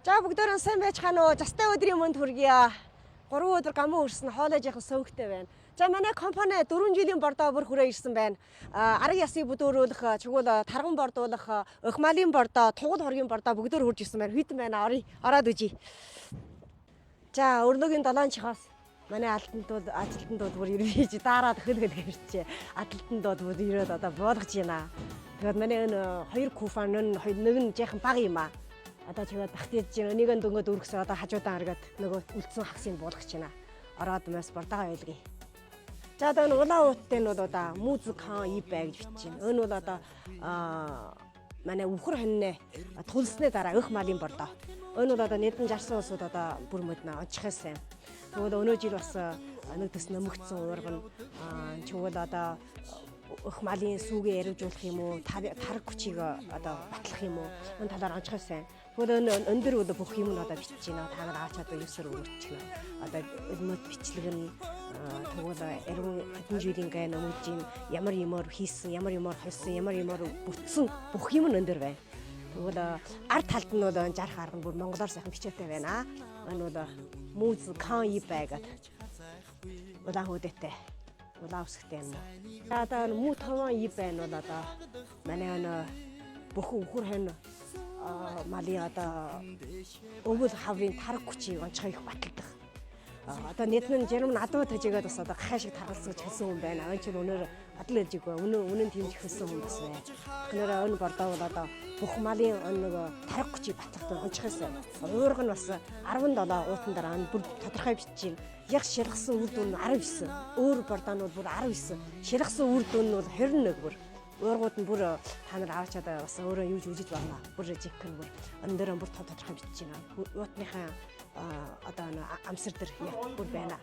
За бүгдөө сайн байцгаана уу? Застай өдрийн мөнд хүргье. 3 өдөр гамуу өрсөн хоолой яхан сөвөгтэй байна. За манай компани 4 жилийн бордоо бүр хүрээ ирсэн байна. Арга ясыг бүдүүрүүлэх, чигүүл тарган бордуулах, өх малын бордоо, тугал хоргийн бордоо бүгдөө хурж ирсэн байна. Хүйтэн байна. Ороод үжи. За өрлөгийн 7 чихоос манай ажилтнууд бүр ирвэж дараад хөлгөл гэрчээ. Ажилтнууд бүр ирээд одоо буулгаж байна. Тэгээд манай энэ 2 куфан нэг нь жаахан бага юм аа. Одоо чигээд бахтиж чинь энийг дөнгөд өргөсөө одоо хажуудаа харгаад нөгөө үлдсэн хагсыг буулгах чинь ороод мас бордоогоо ойлгоё. За одоо энэ улаан ууттай нь бол одоо музик хаан ибэ гэж бичиж байна. Энэ бол одоо манай үхэр хоньны тулсны дараа өх малын бордоо. Энэ бол одоо нийтэн 60 улсууд одоо бүр мөднө онцгойсэн. Тэгвэл өнөө жил бас нэг төс нэмэгдсэн уурган чигвэл одоо өх малын сүүгээ яригжуулах юм уу, тарг хүчийг одоо батлах юм уу? Энэ талаар онцгойсэн. Тэгвэл өндөр өдө бүх юм нь одоо бичиж байна. Та нар аач одоо 9-өр өөрчлөнө. Одоо өнөд бичлэг нь тэгвэл эргэн хэдэн жилийн гэн өмжийн ямар юмор хийсэн, ямар юмор холсон, ямар юмор бүтсэн бүх юм нь өндөр байна. Тэгвэл ард талд нь бол 60 арга бүр монголоор сайхан бичээтэй байна. Энэ бол музик хаан ибэ гэдэг. Улаан хөдөөтэй. Улаан үсгтэй юм. За одоо муу таван ибэ нь бол одоо манай бүх үхэр хань малын одоо өвөл хаврын тарг хүчийг онцгой их баталдаг. Одоо нийтэн жирам надад тажигээд бас одоо гахаа шиг таргалсан гэж хэлсэн хүн байна. Он чинь өнөр батал ээлжиггүй. Үнэн тэмж хэлсэн хүн бас байна. Тэгэхээр энэ бордоо бол одоо бүх малын нэг тарг хүчийг баталдаг онцгойсэн. Уурга нь бас 17 уутан дараа бүр тодорхой бичиж яг ширхсан үр дүн 19. Өөр бордоонууд бүр 19. Ширхсан үр дүн нь бол 21 бүр. Уургууд нь бүр та нар аваад чадаа бас өөрөө юуж үжиж байна. Бүр жигхэн бүр өндөрөө бүр тодорхой бичиж байна. Уутныхаа одоо амсар дээр бүр байна.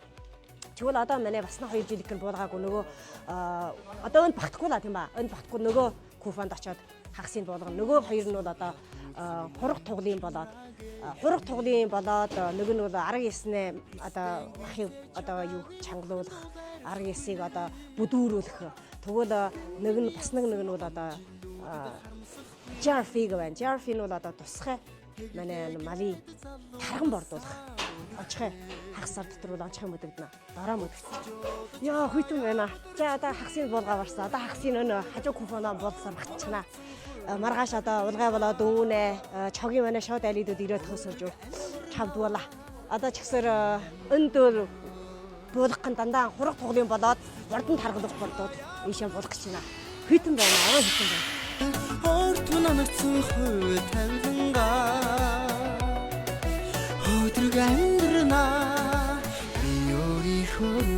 Тэгвэл одоо манай басна 2 жил гэн буулгаагүй нөгөө одоо энэ багтахгүй л тийм ба. Энэ багтахгүй нөгөө куфанд очоод хагсыг буулгана. Нөгөө хоёр нь бол одоо хураг туглын болоод нэг нь бол арга яснээ одоо ахыг одоо юу чангалуулах, арга ясыг одоо бүдүүрүүлэх. Тэгвэл нэг нь бас нэг нь бол одоо жарфиг байна. Жарфиг нь бол одоо тусгай манай малын тарган бордуулах. Онцгой хагсаар дотор бол онцгой мөдөгдөнө. Дараа мөдөгдсөн. Яа хүйтэн байна. За одоо хагсыг буулгаа барсан. Одоо хагсыг нөө хажуу куфоноо буулсаар багчна. Маргааш одоо улгай болоод өвнэ чогийн манай шууд алидууд ирээд хөсөрж чавдвала. Одоо ч гэсээр өндөр буулгах дандаа хураг туглын болоод бордон таргалах бордууд ийшээ буулгах чинь хүйтэн байна. Аа хүйтэн байна. Ортмоногцсон хүй тавилангаа өдрөг амьдрнаа би өөрийнхөө